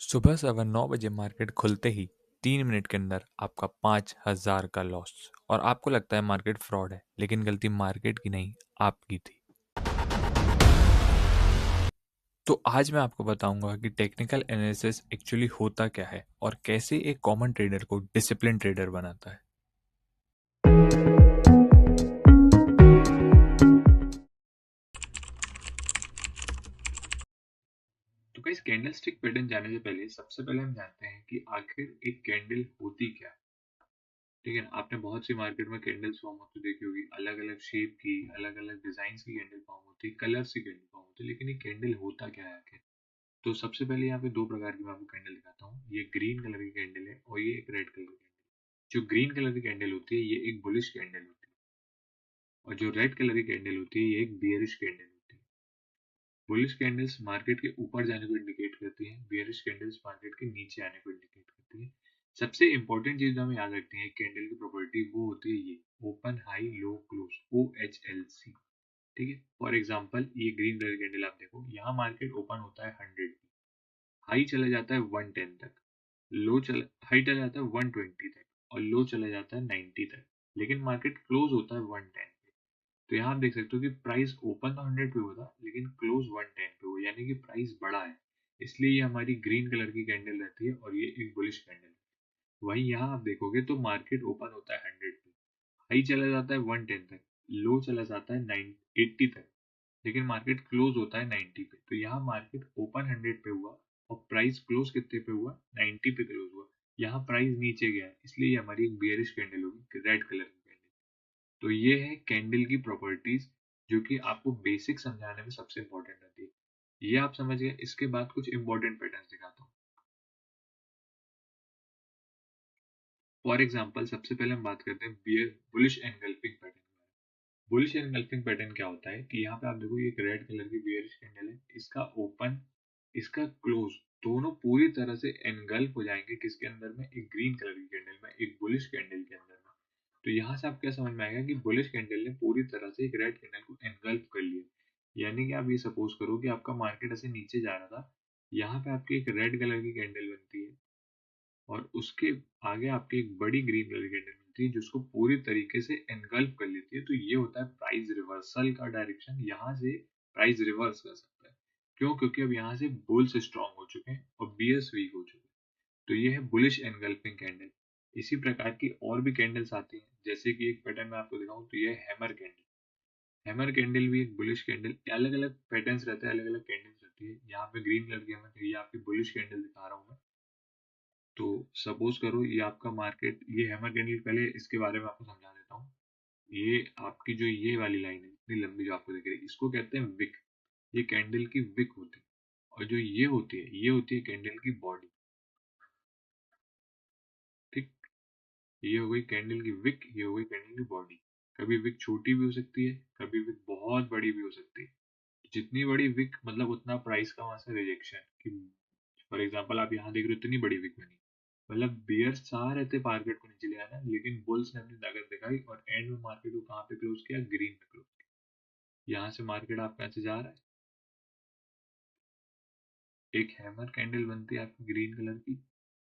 सुबह 9:15 मार्केट खुलते ही 3 मिनट के अंदर आपका 5,000 का लॉस। और आपको लगता है मार्केट फ्रॉड है, लेकिन गलती मार्केट की नहीं, आपकी थी। तो आज मैं आपको बताऊंगा कि टेक्निकल एनालिसिस एक्चुअली होता क्या है और कैसे एक कॉमन ट्रेडर को डिसिप्लिन ट्रेडर बनाता है। तो गाइस, कैंडल स्टिक पैटर्न जानने से पहले सबसे पहले हम जानते हैं कि आखिर एक कैंडल होती क्या है। ठीक है ना, आपने बहुत सी मार्केट में कैंडल्स फॉर्म होती देखी होगी, अलग अलग शेप की, अलग अलग डिजाइन की कैंडल फॉर्म होती, कलर्स की कैंडल फॉर्म होती, लेकिन ये कैंडल होता क्या है आखिर। तो सबसे पहले यहाँ पे दो प्रकार की मैं आपको कैंडल दिखाता हूँ। ये ग्रीन कलर की कैंडल है और ये एक रेड कलर की कैंडल। जो ग्रीन कलर की कैंडल होती है ये एक बुलिश कैंडल होती है, और जो रेड कलर की कैंडल होती है ये एक बियरिश कैंडल होती है। बुलिश कैंडल्स मार्केट के ऊपर जाने को इंडिकेट करती हैं, बियरिश कैंडल्स मार्केट के नीचे आने को इंडिकेट करती हैं। सबसे इंपॉर्टेंट चीज जो हमें याद रखनी है कैंडल की प्रॉपर्टी, वो होती है ये open high low close, OHLC। ठीक है, फॉर एग्जांपल ये ग्रीन कलर कैंडल आप देखो, यहाँ मार्केट ओपन होता है 100, हाई चला जाता है 110 तक, हाई चला जाता है 120 तक, और लो चला जाता है 90 तक, लेकिन मार्केट क्लोज होता है 110 पे। तो यहाँ आप देख सकते हो कि प्राइस ओपन तो 100 पे हुआ था, लेकिन क्लोज 110 पे हुआ, यानी कि प्राइस बढ़ा है। इसलिए ये हमारी ग्रीन कलर की कैंडल रहती है और ये एक बुलिश कैंडल है। वहीं यहाँ आप देखोगे तो मार्केट ओपन होता है 100 पे, हाई चला जाता है 110 तक, लो चला जाता है 80 तक, लेकिन मार्केट क्लोज होता है 90 पे। तो यहाँ मार्केट ओपन 100 पे हुआ और प्राइस क्लोज कितने पे हुआ, 90 पे क्लोज हुआ। यहाँ प्राइस नीचे गया है, इसलिए ये हमारी एक बियरिश कैंडल होगी, रेड कलर की कैंडल। तो ये है कैंडल की प्रॉपर्टीज, जो कि आपको बेसिक समझाने में सबसे इंपॉर्टेंट रहती है। ये आप समझ गए। इसके बाद कुछ इंपॉर्टेंट पैटर्न दिखाता हूँ। फॉर एग्जाम्पल सबसे पहले हम बात करते हैं bear bullish engulfing pattern. Bullish engulfing pattern क्या होता है कि यहाँ पे आप देखो, ये एक रेड कलर की बियरिश कैंडल है, इसका ओपन, इसका क्लोज, दोनों पूरी तरह से एनगल्फ हो जाएंगे किसके अंदर में, एक ग्रीन कलर की कैंडल में, एक बुलिश कैंडल के अंदर में। तो यहाँ से आप क्या समझ में आएगा कि बुलिश कैंडल ने पूरी तरह से एक रेड कैंडल को एनगल्फ कर लिया। यानी कि आप ये सपोज करो कि आपका मार्केट ऐसे नीचे जा रहा था, यहाँ पे आपकी एक रेड कलर की कैंडल बनती है, और उसके आगे आपकी एक बड़ी ग्रीन कलर की कैंडल मिलती है, जिसको पूरी तरीके से एनगल्फ कर लेती है। तो ये होता है प्राइस रिवर्सल का डायरेक्शन। यहाँ से प्राइस रिवर्स कर सकता है। क्यों? क्योंकि अब यहाँ से बुल्स स्ट्रांग हो चुके हैं और बियर्स वीक हो चुके हैं। तो ये है बुलिश एनगल्फिंग कैंडल। इसी प्रकार की और भी कैंडल्स आती हैं, जैसे कि एक पैटर्न मैं आपको दिखाऊं तो ये हैमर कैंडल। हैमर कैंडल भी एक बुलिश कैंडल, अलग अलग पैटर्न्स रहते हैं, अलग अलग कैंडल्स रहती है। यहाँ पे ग्रीन कलर की हैमर, ये आपकी बुलिश कैंडल दिखा रहा हूँ मैं। तो सपोज करो ये आपका मार्केट, ये हैमर कैंडल, पहले इसके बारे में आपको समझा देता हूँ। ये आपकी जो ये वाली लाइन है इतनी लंबी जो आपको दिख रही है, इसको कहते हैं विक। ये कैंडल की विक होती है। और जो ये होती है, ये होती है कैंडल की बॉडी। ठीक, ये हो गई कैंडल की विक, ये हो गई कैंडल की बॉडी। कभी विक छोटी भी हो सकती है, कभी विक बहुत बड़ी भी हो सकती है। जितनी बड़ी विक मतलब उतना प्राइस का वहां से रिजेक्शन कि, फॉर एग्जाम्पल आप यहाँ देख रहे हो इतनी बड़ी विक बनी, मतलब बियर्स चाह रहे थे मार्केट को नीचे ले आना, लेकिन बुल्स ने अपनी ताकत दिखाई और एंड में मार्केट को कहाँ पे क्लोज किया, ग्रीन पे क्लोज किया। यहाँ से मार्केट आपका ऐसे जा रहा है, एक हैमर कैंडल बनती है आपकी ग्रीन कलर की,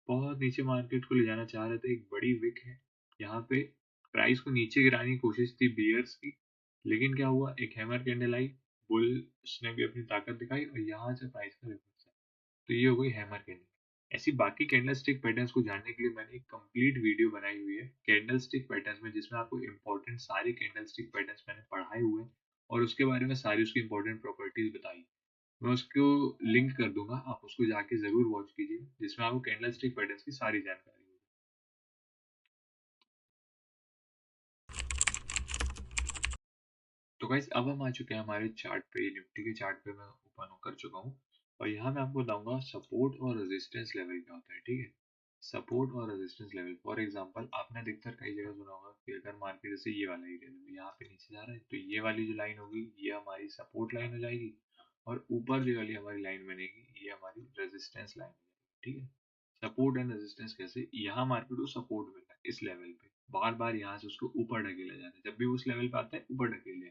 बहुत नीचे मार्केट को ले जाना चाह रहे थे, एक बड़ी विक है। यहाँ पे प्राइस को नीचे गिराने की कोशिश थी बियर्स की, लेकिन क्या हुआ, एक हैमर कैंडल आई, बुल्स ने भी अपनी ताकत दिखाई और यहाँ से प्राइस का रिवर्सल। तो ये हो गई हैमर कैंडल। ऐसी बाकी कैंडल स्टिक पैटर्न्स को जानने के लिए मैंने एक कंप्लीट वीडियो बनाई हुई है कैंडल स्टिक पैटर्न्स में, जिसमें आपको इंपॉर्टेंट सारे कैंडल स्टिक पैटर्न्स मैंने पढ़ाए हुए हैं और उसके बारे में सारी उसकी इंपॉर्टेंट प्रॉपर्टीज बताई। मैं उसको लिंक कर दूंगा, आप उसको जाके जरूर वॉच कीजिए, जिसमें आपको कैंडल स्टिक पैटर्न्स की सारी जानकारी होगी। तो गाइस, अब हम आ चुके हैं हमारे चार्ट पे, निफ्टी के चार्ट पे मैं ओपन कर चुका हूँ। और यहाँ मैं आपको बताऊंगा सपोर्ट और रेजिस्टेंस लेवल क्या होता है। ठीक है, सपोर्ट और रेजिस्टेंस लेवल, फॉर एग्जांपल आपने अधिकतर कई जगह सुना होगा कि अगर मार्केट जैसे ये वाला एरिया यहाँ पे नीचे जा रहा है, तो ये वाली जो लाइन होगी ये हमारी सपोर्ट लाइन हो जाएगी, और ऊपर जो वाली हमारी लाइन बनेगी ये हमारी रेजिस्टेंस लाइन हो जाएगी। ठीक है, सपोर्ट एंड रेजिस्टेंस कैसे, यहाँ मार्केट को सपोर्ट मिल रहा है इस लेवल पे, बार बार यहाँ से उसको ऊपर ढकेला जा रहा है, जब भी उस लेवल पे आता है ऊपर ढकेल,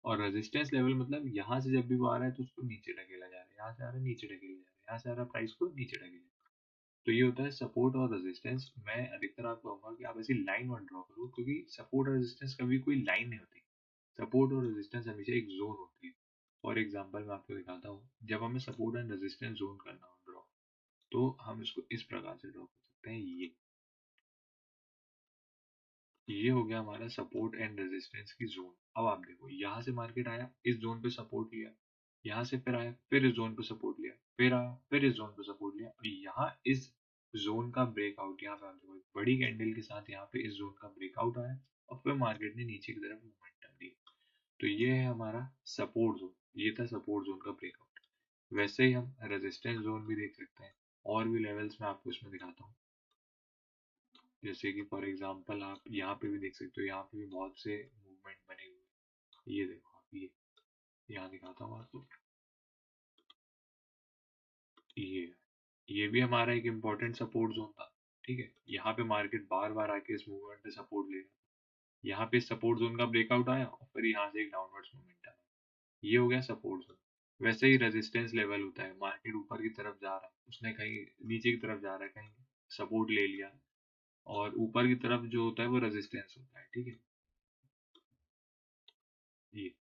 और रेजिस्टेंस लेवल मतलब यहाँ से जब भी वो आ रहा है तो उसको नीचे ढकेला जा रहा है, यहाँ से आ रहा है नीचे ढकेला जा रहा है, यहाँ से आ रहा है प्राइस को नीचे ढकेला। तो ये होता है सपोर्ट और रेजिस्टेंस। मैं अधिकतर आपको कहूंगा कि आप ऐसी लाइन मत ड्रॉ करो, क्योंकि सपोर्ट और रेजिस्टेंस कभी कोई लाइन नहीं होती। सपोर्ट और रेजिस्टेंस हमेशा एक जोन होती है। फॉर एग्जांपल मैं आपको दिखाता हूँ, जब हमें सपोर्ट एंड रेजिस्टेंस जोन करना हो ड्रॉ, तो हम इसको इस प्रकार से ड्रॉ कर सकते हैं। ये हो गया हमारा सपोर्ट एंड रेजिस्टेंस की जोन। अब आप देखो, यहाँ से मार्केट आया, इस जोन पे सपोर्ट लिया, यहाँ से फिर आया, फिर इस जोन पे सपोर्ट लिया, फिर आया, फिर इस जोन पे सपोर्ट लिया, और यहाँ इस जोन का ब्रेकआउट, यहाँ पे आप देखो एक बड़ी कैंडल के साथ यहाँ पे इस जोन का ब्रेकआउट आया, और फिर मार्केट ने नीचे की तरफ मोमेंटम दिया। तो ये है हमारा सपोर्ट जोन, ये था सपोर्ट जोन का ब्रेकआउट। वैसे ही हम रेजिस्टेंस जोन भी देख सकते हैं, और भी लेवल्स में आपको इसमें दिखाता हूँ। जैसे कि फॉर एग्जांपल आप यहाँ पे भी देख सकते हो, यहाँ पे भी बहुत से मूवमेंट बने हुए हैं। ये देखो आप, ये यहाँ दिखाता हूँ आपको। ये ये भी हमारा एक इम्पोर्टेंट सपोर्ट जोन था। ठीक है, यहाँ पे मार्केट बार बार आके इस मूवमेंट पे सपोर्ट ले रहा है। यहाँ पे सपोर्ट जोन का ब्रेकआउट आया, और फिर यहाँ से एक डाउनवर्ड्स मूवमेंट आया। ये हो गया सपोर्ट जोन। वैसे ही रेजिस्टेंस लेवल होता है, मार्केट ऊपर की तरफ जा रहा है, उसने कहीं नीचे की तरफ जा रहा है, कहीं सपोर्ट ले लिया, और ऊपर की तरफ जो होता है वो रेजिस्टेंस होता है। ठीक है,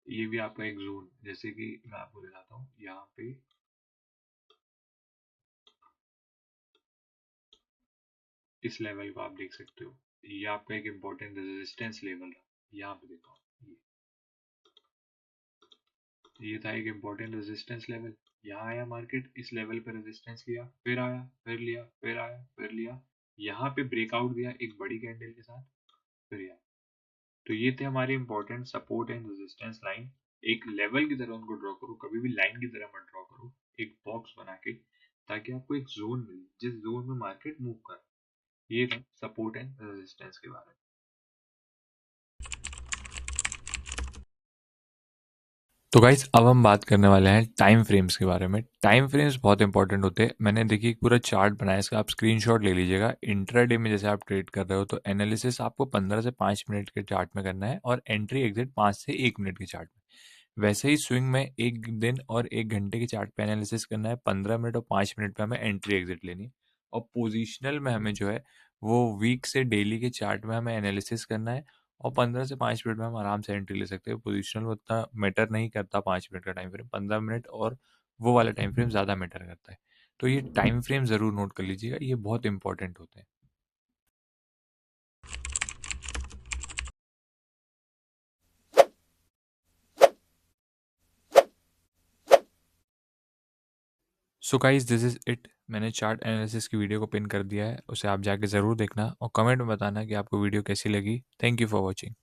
ये भी आपका एक जोन, जैसे कि मैं आपको दिखाता हूँ यहाँ पे। इस लेवल को आप देख सकते हो, ये आपका एक इम्पोर्टेंट रेजिस्टेंस लेवल है। यहाँ पे देखो, ये था एक इम्पोर्टेंट रेजिस्टेंस लेवल। यहाँ आया मार्केट, इस लेवल पे रेजिस्टेंस लिया, फिर आया, फिर लिया, फिर आया, फिर लिया, यहाँ पे ब्रेकआउट दिया एक बड़ी कैंडल के साथ, फिर यहाँ। तो ये थे हमारे important support and resistance line. एक लेवल की तरह उनको ड्रॉ करो, कभी भी लाइन की तरह मत ड्रॉ करो, एक बॉक्स बना के, ताकि आपको एक जोन मिले जिस जोन में मार्केट मूव कर। ये था सपोर्ट एंड रेजिस्टेंस के बारे में। तो गाइज अब हम बात करने वाले हैं टाइम फ्रेम्स के बारे में। टाइम फ्रेम्स बहुत इंपॉर्टेंट होते हैं। मैंने देखिए एक पूरा चार्ट बनाया, इसका आप स्क्रीनशॉट ले लीजिएगा। इंट्राडे में जैसे आप ट्रेड कर रहे हो तो एनालिसिस आपको 15 से 5 मिनट के चार्ट में करना है, और एंट्री एग्जिट 5 से 1 मिनट के चार्ट में। वैसे ही स्विंग में एक दिन और 1 घंटे के चार्ट पे एनालिसिस करना है। 15 मिनट और 5 मिनट पे हमें एंट्री एग्जिट लेनी है। और पोजिशनल में हमें जो है वो वीक से डेली के चार्ट में हमें एनालिसिस करना है, और 15 से 5 मिनट में हम आराम से एंट्री ले सकते हैं। पोजिशनल में उतना मैटर नहीं करता 5 मिनट का टाइम फ्रेम, 15 मिनट और वो वाला टाइम फ्रेम ज़्यादा मैटर करता है। तो ये टाइम फ्रेम ज़रूर नोट कर लीजिएगा, ये बहुत इंपॉर्टेंट होते हैं। So guys this is it. मैंने चार्ट एनालिसिस की वीडियो को पिन कर दिया है, उसे आप जाके ज़रूर देखना और कमेंट में बताना कि आपको वीडियो कैसी लगी। Thank you for watching.